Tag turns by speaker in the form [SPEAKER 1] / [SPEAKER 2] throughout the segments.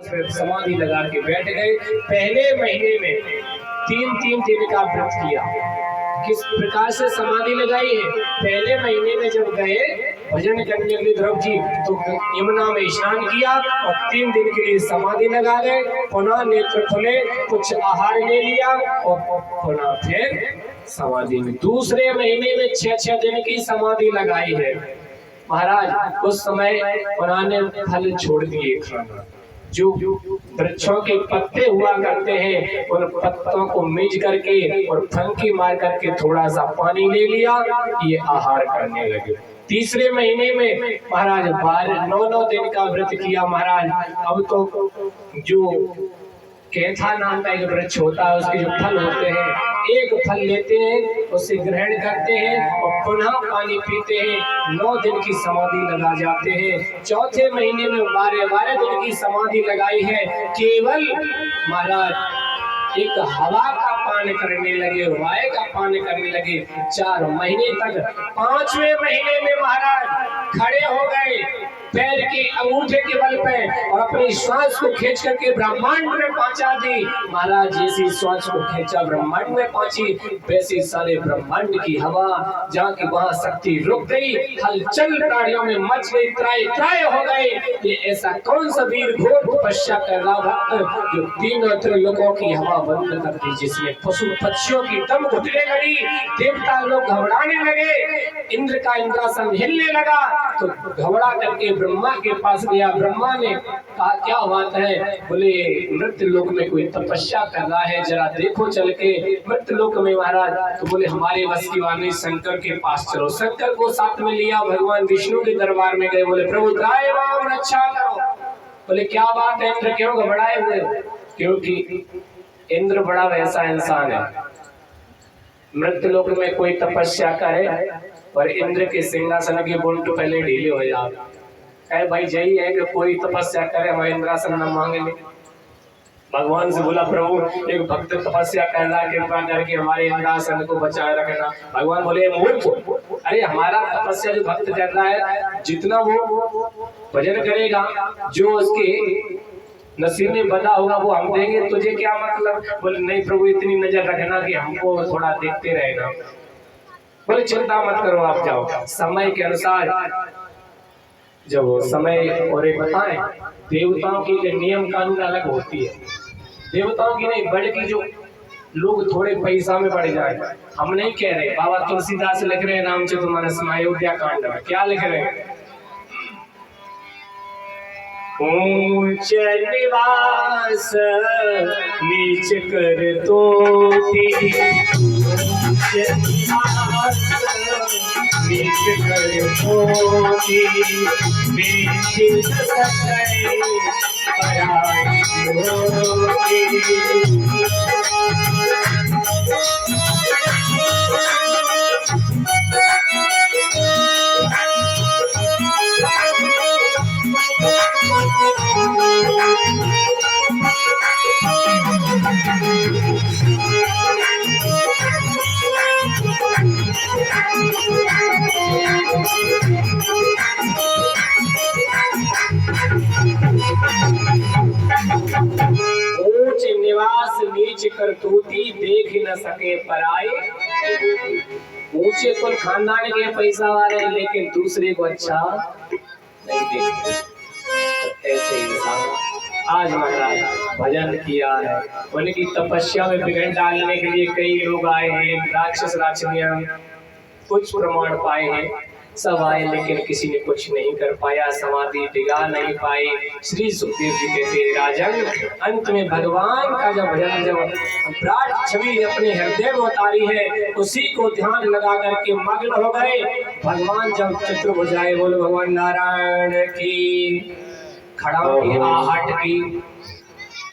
[SPEAKER 1] फिर समाधि लगा के बैठ गए। पहले महीने में 3-3 दिन का व्रत किया। किस प्रकार से समाधि लगाई है? पहले महीने में जब गए भजन करने के लिए ध्रुव जी, तो यमुना में स्नान किया और 3 दिन के लिए समाधि लगा गए। पुनः नेत्र खुले, कुछ आहार ले लिया और पुनः फिर समाधि में। दूसरे महीने में 6-6 दिन की समाधि लगाई है महाराज। उस समय उन्होंने फल छोड़ दिए खाना। जो वृक्षों के पत्ते हुआ करते हैं उन पत्तों को मिज करके और फंकी मार करके थोड़ा सा पानी ले लिया, ये आहार करने लगे। तीसरे महीने में महाराज 9 दिन का व्रत किया महाराज। अब तो जो कैथा नाम का एक वृक्ष होता है, उसके जो फल होते हैं, एक फल लेते हैं, उसे ग्रहण करते हैं और पुनः पानी पीते हैं। 9 दिन की समाधि लगा जाते हैं। चौथे महीने में 12 दिन की समाधि लगाई है। केवल महाराज एक हवा का पान करने लगे, वायु का पान करने लगे 4 महीने तक। 5वें महीने में महाराज खड़े हो गए पैर के अंगूठे के बल पे और अपनी श्वास को खींच करके ब्रह्मांड में पहुंचा दी महाराज। जैसी श्वास को खींचा ब्रह्मांड में पहुंची, वैसे सारे ब्रह्मांड की हवा जाके वहां शक्ति रुक गई। हलचल प्राणियों में मच गई, त्राय हो गए। ये ऐसा कौन सा वीर घोर तपस्या कर रहा भक्त जो 3 त्रिलोकों की हवा बंद कर दी, जिसमें पशु पक्षियों की दम घुटने लगी, देवता लोग घबराने लगे, इंद्र का इंद्रासन हिलने लगा। तो घबरा करके ब्रह्मा के पास गया। ब्रह्मा ने कहा क्या बात है? बोले मृत्यु लोक में कोई तपस्या कर रहा है, जरा देखो चल के मृत्यु लोक में महाराज। तो बोले हमारे वश की बात नहीं, शंकर के पास चलो। शंकर को साथ में लिया, भगवान विष्णु के दरबार में गए। बोले प्रभु त्राय माम रक्षा करो। बोले क्या बात है इंद्र, क्यों घबराए हुए? क्योंकि इंद्र बड़ा वैसा इंसान है, मृत्यु लोक में कोई तपस्या करे और इंद्र के सिंहासन के बुंट पहले ढीले हो जाए। कहे भाई यही है कि कोई तपस्या करे हमारे इंद्रासन न मांगे ले। भगवान से बोला प्रभु एक भक्त तपस्या कर रहा है, कृपा करके हमारे इंद्रासन को बचाए रखना। भगवान बोले मूर्ख, अरे हमारा तपस्या जो भक्त कर रहा है, जितना वो भजन करेगा, जो उसके नसीब में बना होगा वो हम देंगे, तुझे क्या मतलब? बोले नहीं प्रभु इतनी नजर रखना कि हमको थोड़ा देखते रहना। बोले चिंता मत करो, आप जाओ समय के अनुसार। जब समय और बताएं देवताओं की जो नियम कानून अलग होती है, देवताओं की नहीं, बल्कि जो लोग थोड़े पैसा में बढ़ जाए। हम नहीं कह रहे, बाबा तुलसीदास लिख रहे हैं रामचरितमानस में अयोध्या कांड में, क्या लिख रहे हैं? ऊंच निवास नीच कर तोती, ऊंच निवास नीच कर तोती, नीच सकै पराई होती। ऊंच निवास नीच करतूती, देख न सके पराई। ऊंचे कुल खानदान के पैसा वाले, लेकिन दूसरे को अच्छा नहीं देखते। तो ऐसे इंसान आज महाराज भजन किया है, उनकी तपस्या में विघ्न डालने के लिए कई लोग आए हैं, राक्षस राक्षसियां कुछ प्रमाण पाए हैं, सब आए, लेकिन किसी ने कुछ नहीं कर पाया, समाधि टिका नहीं पाई। श्री सुखदेव जी कहते हैं राजन, अंत में भगवान का जब भजन, जब विराट छवि अपने हृदय में उतारी है, उसी को ध्यान लगा करके मग्न हो गए। भगवान जब चतुर्भुजाए, बोले भगवान नारायण की, खड़ाओं की आहट की,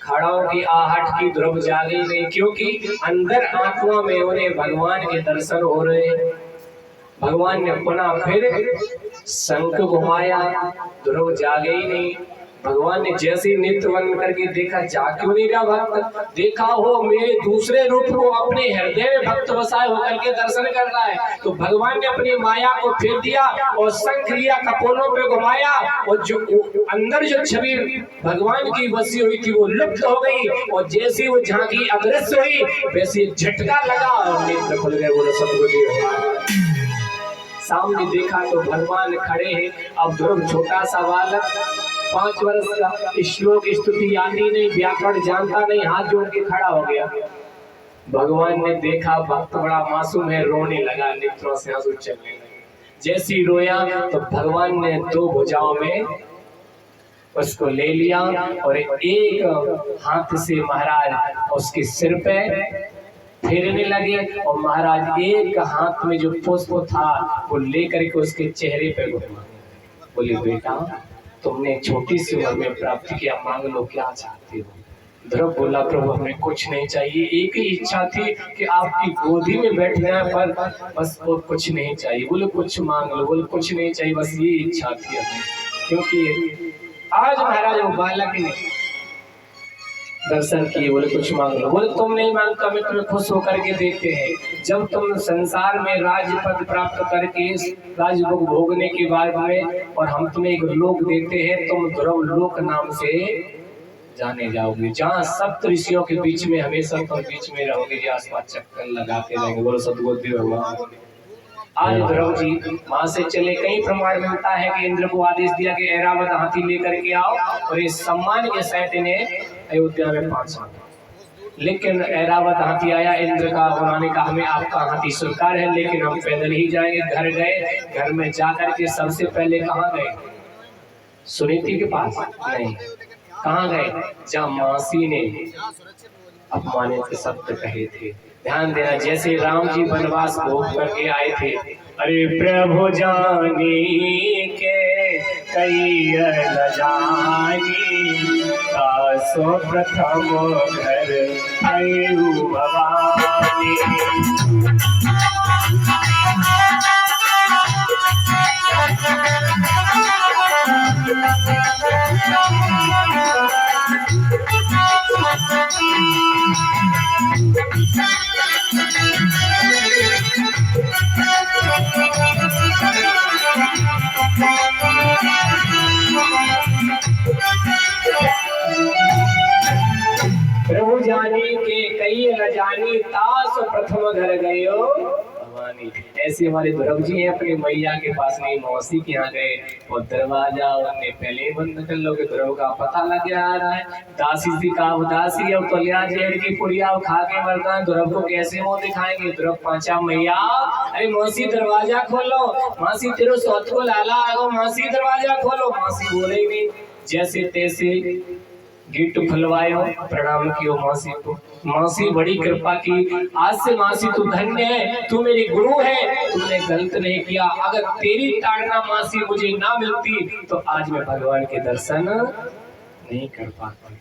[SPEAKER 1] खड़ाओं की आहट की ध्रुव जागी नहीं, क्योंकि अंदर आत्मा में उन्हें भगवान के दर्शन हो रहे। भगवान ने पुनः फिर शंख घुमाया, ध्रुव जागे ही नहीं। भगवान ने जैसे ही नेत्र बंद करके देखा, जा क्यों नहीं रहा भक्त, देखा हो मेरे दूसरे रूप को अपने हृदय में भक्त बसाए होकर के दर्शन कर रहा है। तो भगवान ने अपनी माया को फेर दिया और शंख लिया, कपोलों पे घुमाया, और जो अंदर जो छवि भगवान की बसी हुई थी वो लुप्त हो गई, और जैसी वो झांकी अदृश्य हुई वैसे झटका लगा और नेत्र खुल गए। बोलो सतगुरु। सामने देखा तो भगवान खड़े हैं। अब ध्रुव छोटा सा बालक 5 वर्ष का, श्लोक स्तुति आती नहीं, व्याकरण जानता नहीं, हाथ जोड़ के खड़ा हो गया। भगवान ने देखा भक्त बड़ा मासूम है, रोने लगा, नेत्रों से आंसू चलने लगे। जैसे ही रोया तो भगवान ने 2 भुजाओं में उसको ले लिया और एक हाथ से महाराज उसके सिर पे फेरने लगे, और महाराज एक हाथ में जो पुष्प था वो लेकर के उसके चेहरे पे घुमा। बोले बेटा तुमने छोटी सी उम्र में प्राप्त किया, मांग लो क्या चाहते हो। ध्रुव बोला प्रभु हमें कुछ नहीं चाहिए, एक ही इच्छा थी कि आपकी गोदी में बैठने पर, बस और कुछ नहीं चाहिए। बोले कुछ मांग लो। बोले कुछ नहीं चाहिए, बस ये इच्छा थी हमें। क्योंकि आज महाराज वो बालक ने दर्शन किए। बोले कुछ मांग लो। बोले तुम नहीं मांगता, मैं तुम्हें खुश होकर के देते हैं। जब तुम संसार में राज्य पद प्राप्त करके राजभोग भोगने के बाद में, और हम तुम्हें एक लोक देते हैं, तुम ध्रुव लोक नाम से जाने जाओगे, जहाँ सप्त ऋषियों के बीच में हमेशा तुम बीच में रहोगे, आसपास चक्कर लगाते रहेंगे। बोलो सद्बुद्धि भगवान। आज ध्रुव जी वहां से चले। कई प्रमाण मिलता है कि इंद्र को आदेश दिया कि ऐरावत हाथी लेकर के आओ, और इस सम्मान के साथ इन्हें अयोध्या में पहुंचा। लेकिन ऐरावत हाथी आया, इंद्र का उन्होंने कहा हमें आपका हाथी स्वीकार है, लेकिन हम पैदल ही जाएंगे। घर गए, घर में जाकर के सबसे पहले कहाँ गए? सुनीति के पास नहीं, कहाँ गए? जहाँ मासी ने अपमानित शब्द कहे थे। ध्यान देना, जैसे राम जी वनवास भोग करके आए थे, अरे प्रभु जानी के कई न जानी, दासो प्रथम घर आयु भवानी। प्रभु जानी के कई न जानी, तास प्रथम घर गयो भवानी। ऐसे हमारे ध्रुव जी हैं, अपनी मैया के पास नहीं, मौसी के यहाँ गए, और दरवाजा उन्होंने पहले ही बंद कर लो कि ध्रुव का पता लग गया आ रहा है। दासी सी का उदासी, अब तो लिया जेर की पुड़िया खा के मरता है, ध्रुव को कैसे मुंह दिखाएंगे। ध्रुव पहुंचा, मैया अरे मौसी दरवाजा खोलो, मासी तेरो सौत को लाला आगो, मासी दरवाजा खोलो। मासी बोलेगी, जैसे तैसे गेट खुलवायो, प्रणाम कियो मासी को। मासी बड़ी कृपा की, आज से मासी तू धन्य है, तू मेरी गुरु है, तूने गलत नहीं किया। अगर तेरी ताड़ना मासी मुझे ना मिलती तो आज मैं भगवान के दर्शन नहीं कर पाती।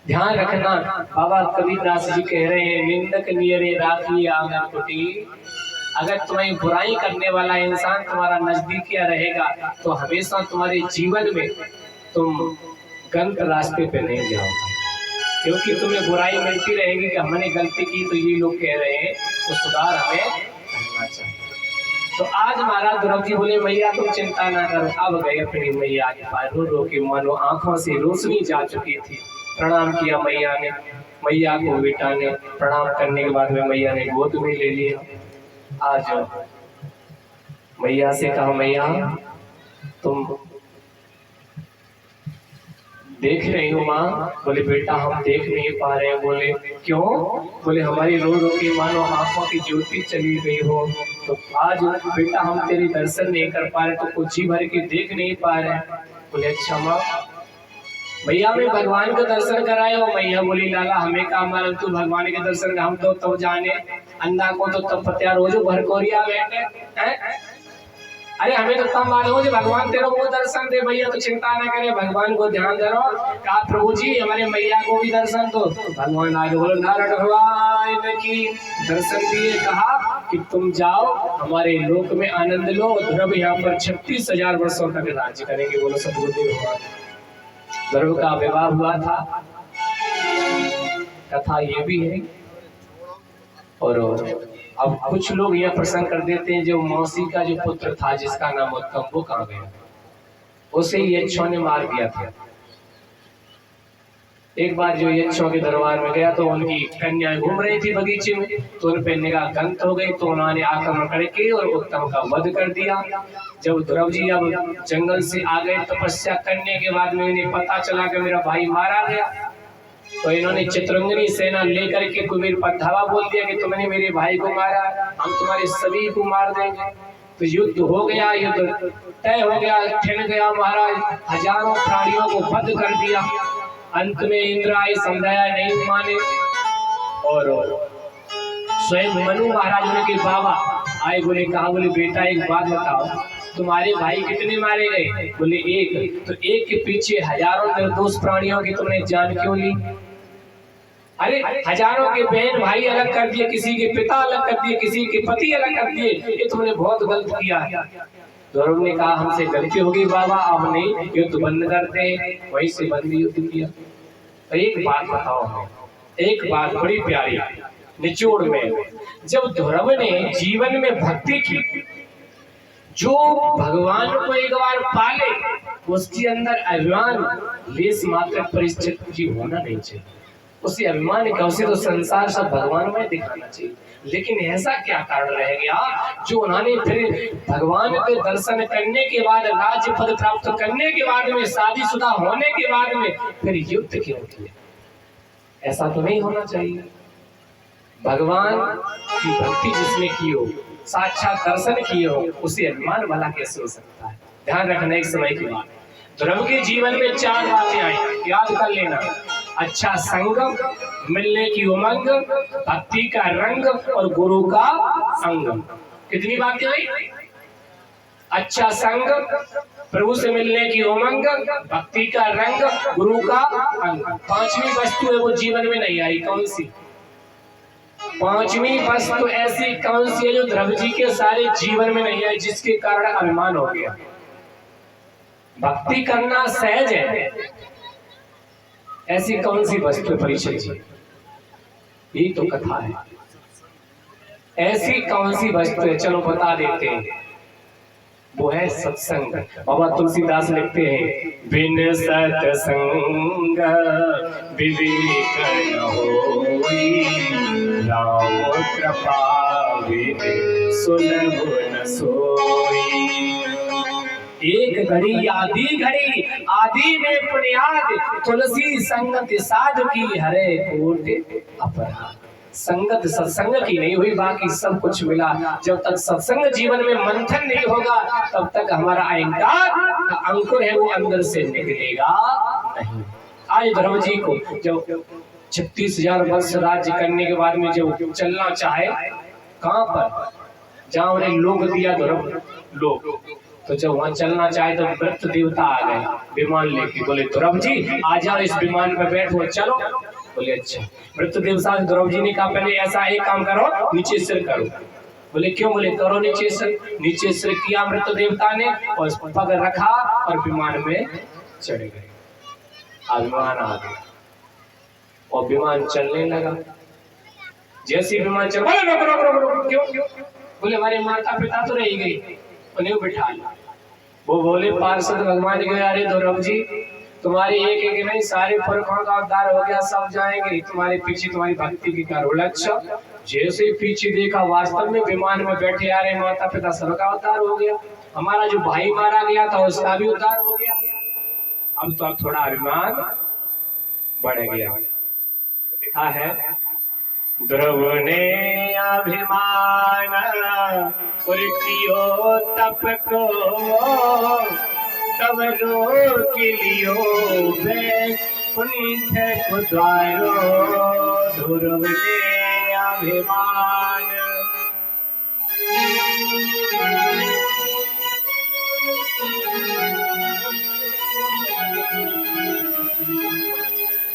[SPEAKER 1] ध्यान रखना, बाबा कबीरदास जी कह रहे हैं, निंदक नियरे राखी आंगन कुटी। अगर तुम्हें बुराई करने वाला इंसान तुम्हारा नजदीकिया रहेगा तो हमेशा तुम्हारे जीवन में तुम गलत रास्ते पे नहीं जाओगे, क्योंकि तुम्हें बुराई मिलती रहेगी कि हमने गलती की तो ये लोग कह रहे हैं, तो सुधार हमें करना चाहिए। तो आज महाराज ध्रुव जी बोले, मैया तुम चिंता ना करो। अब गए अपनी मैया के पास, रो रो के मानो आंखों से रोशनी जा चुकी थी। प्रणाम किया मैया ने, मैया को बेटा ने प्रणाम करने के बाद में मैया ने गोद में ले लिया। आज मैया से कहा, मैया तुम देख रही हो माँ? बोले बेटा हम देख नहीं पा रहे हैं। बोले क्यों? बोले हमारी रो रो के मानो आंखों की ज्योति चली गई हो, तो आज बेटा हम तेरे दर्शन नहीं कर पा रहे, तो कुछ ही भर के देख नहीं पा रहे। बोले अच्छा माँ, भैया मैं भगवान का दर्शन कराए हो। मैया बोली लाला हमें काम मालूम तू भगवान के दर्शन, हम तो जाने अंधा को तो तब पत्या रोज भरकोरिया बैठे हैं। अरे हमें तो तब मालूम है भगवान तेरे को दर्शन दे। भैया तो चिंता ना करे, भगवान को ध्यान दे रहो। कहा प्रभु जी हमारे मैया को भी दर्शन दो। भगवान आगे बोलो, नारायण भगवान की दर्शन दिए, कहा कि तुम जाओ हमारे लोक में आनंद लो। ध्रुव यहाँ पर 36,000 वर्षों तक राज्य करेंगे। बोलो सद्बुद्धि भगवान। ध्रुव का विवाह हुआ था, कथा ये भी है। और अब कुछ लोग यह प्रश्न कर देते हैं, जो मौसी का जो पुत्र था जिसका नाम उत्तम, वो कहाँ गया? उसे यक्षों ने मार दिया था। एक बार जो यक्षों के दरबार में गया तो उनकी कन्याएं घूम रही थी बगीचे में, तो उन पे निगाह गंत हो गई, तो उन्होंने आक्रमण करके और उत्तम का वध कर दिया। जब ध्रुव जी अब जंगल से आ गए तपस्या करने के बाद में इन्हें पता चला कि मेरा भाई मारा गया, तो इन्होंने चित्रंगनी सेना लेकर के कुबेर पर धावा बोल दिया कि तुमने मेरे भाई को मारा, हम तुम्हारे सभी को मार देंगे। तो युद्ध हो गया, युद्ध तय हो गया, छिड़ गया महाराज, हजारों प्राणियों को वध कर दिया। अंत में इंद्र आए, समझाया नहीं माने, और स्वयं मनु महाराज उनके बाबा आए, बोले कहा, बोले बेटा एक बात बताओ, तुम्हारे भाई कितने मारे गए? बोले एक। तो एक के पीछे हजारों निर्दोष प्राणियों की तुमने जान क्यों ली? अरे हजारों के बहन भाई अलग कर दिए, किसी के पिता अलग कर दिए, किसी के पति अलग कर दिए, ये तुमने बहुत गलत किया है। ध्रुव ने कहा हमसे गलती होगी बाबा, अब नहीं, युद्ध बंद करते हैं। वहीं से बंद युद्ध किया। तो एक बात बताओ हमें, एक बात बड़ी प्यारी निचोड़ में, जब ध्रुव ने जीवन में भक्ति की, जो भगवान को एक बार पाले उसके अंदर अभिमान लेस मात्र परिस्थिति होना नहीं चाहिए। उसे अभिमान का, उसे तो संसार सब भगवान में दिखाना चाहिए। लेकिन ऐसा क्या कारण रह गया जो उन्होंने फिर भगवान के दर्शन करने के बाद, राज्य पद प्राप्त करने के बाद में, शादीशुदा होने के बाद में फिर युद्ध क्यों किया? ऐसा तो नहीं होना चाहिए। भगवान की भक्ति जिसने की हो, साक्षात दर्शन किए हो, उसे अभिमान वाला कैसे हो सकता है? ध्यान रखना एक समय की बात। ध्रुव के जीवन में 4 बातें आई, याद कर लेना। अच्छा संग, मिलने की उमंग, भक्ति का रंग और गुरु का संग। कितनी बातें आई? अच्छा संग, प्रभु से मिलने की उमंग, भक्ति का रंग, गुरु का अंग। 5वीं वस्तु है वो जीवन में नहीं आई। कौन सी 5वीं वस्तु ऐसी कौन सी है जो ध्रुव जी के सारे जीवन में नहीं आई, जिसके कारण अभिमान हो गया? भक्ति करना सहज है, ऐसी कौन सी वस्तु? परीक्षित जी, ये तो कथा है। ऐसी कौन सी वस्तु है? चलो बता देते हैं, वो है सत्संग। बाबा तुलसीदास लिखते हैं, बिन सत्संग विवेक न होई, राम कृपा बिन सुलभ न सोई। एक घड़ी आधी घड़ी, आधी में पुण्याद, तुलसी संगत साधु की हरे कोट अपराध। संगत सत्संग की नहीं हुई, बाकी सब कुछ मिला। जब तक सत्संग जीवन में मंथन नहीं होगा, तब तक हमारा अहंकार का अंकुर है वो अंदर से निकलेगा नहीं। आज ध्रुव जी को जब 36,000 वर्ष राज्य करने के बाद में जब चलना चाहे, कहां पर? जहां उन्हें लोक दिया ध्रुव लोक, तो जब वहां चलना चाहे तो मृत देवता आ गए विमान लेके, बोले ध्रुव जी आ जाओ, इस विमान पर बैठो, चलो। बोले अच्छा। मृत देवता ध्रुव जी ने कहा पहले ऐसा एक काम करो, नीचे सिर करो। बोले क्यों? बोले करो नीचे सिर। नीचे सिर किया मृत देवता ने, और पग रखा और विमान में चढ़ गए। विमान आ गया और विमान चलने लगा। जैसे विमान चल, क्यों? बोले हमारे माता पिता तो रह गई, उन्हें बिठा लिया। वो बोले पार्षद भगवान के, अरे ध्रुव जी तुम्हारी एक एक नहीं, सारे पुरखों का उद्धार हो गया, सब जाएंगे, तुम्हारे पीछे तुम्हारी भक्ति की कारण। अच्छा, जैसे पीछे देखा वास्तव में विमान में बैठे आ रहे माता पिता, सबका उद्धार हो गया। हमारा जो भाई मारा गया था उसका भी उद्धार हो गया। अब तो थोड़ा अभिमान बढ़ गया। लिखा है, ध्रुव ने अभिमान और कियो तप को, तब रोक लियो वैकुंठ को द्वारो। ध्रुव ने अभिमान।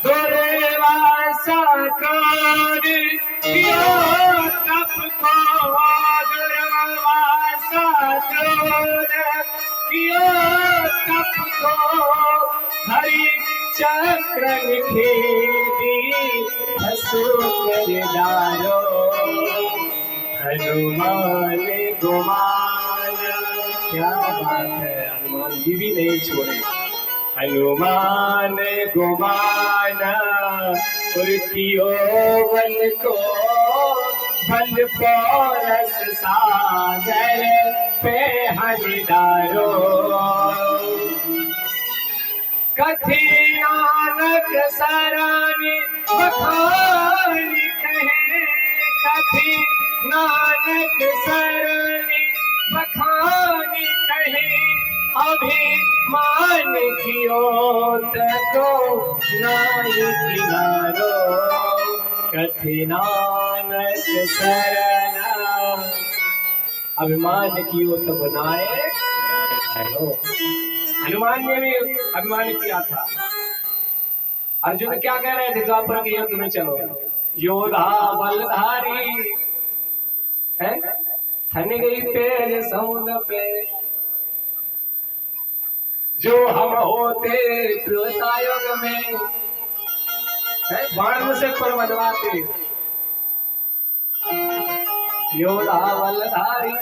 [SPEAKER 1] दुर्वासा क्रोध कियो तप को, दुर्वासा क्रोध कियो तप को, हरि चक्र खेदी हसूरदारो हनुमान गुमाना। क्या बात है, हनुमान जी भी नहीं छोड़े। हनुमान गुमाना उर्तियो बल को बल पोरस सागर पे हरिदारो। कथी नानक सरानी बखानी कहे, कथी नानक सरानी बखानी कहे, अभिमान कियो तो नाई किनारो। कथी नानक सरना, अभिमान कियो तो बनाए किनारो। हनुमान ने भी अभिमान किया था। अर्जुन क्या कह रहे थे, द्वापर के युद्ध में चलो, योधा बलधारी है, थन गई पैर समुद्र पे, जो हम होते त्रेतायुग में, बाण से पर बनवाते। योधा बलधारी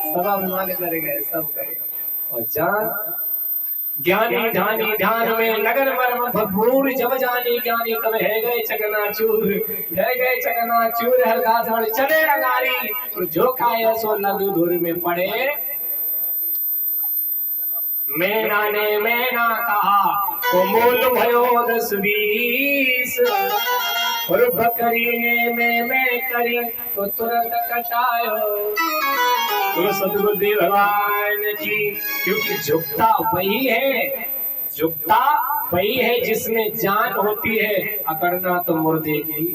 [SPEAKER 1] सब अभिमान करेगा, सब करेगा। और जान ज्ञानी ध्यानी ध्यान में लगन मर्म भरपूर, जब जानी ज्ञानी तब है गए चकनाचूर, है गए चकनाचूर। हरदास बड़ चले रंगारी, जो खाए सो लघु धुर में पड़े। मैना ने मैना कहा तो मूल भयो 10-20, और बकरी ने मैं करी तो तुरंत कटायो। तो सदगुरुदेव भगवान की, क्योंकि झुकता वही है, झुकता वही है जिसमें जान होती है, अकड़ना तो मुर्दे की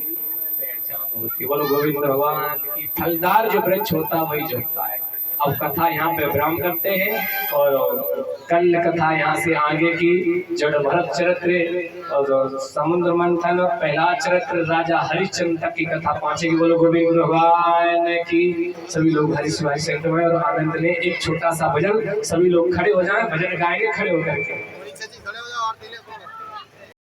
[SPEAKER 1] पहचान होती। बोलो गोविंद भगवान की। फलदार जो वृक्ष होता है वही झुकता है। अब कथा यहाँ पे विराम करते हैं, और कल कथा यहाँ से आगे की जड़ भरत चरित्र और समुद्र मंथन पहला चरित्र राजा हरिश्चंद्र तक की कथा पहुंचेगी। बोलो गोविंद भगवान की। सभी लोग हरि शिवाय संत में और आनंद लें। एक छोटा सा भजन, सभी लोग खड़े हो जाएं, भजन गाएंगे खड़े होकर के।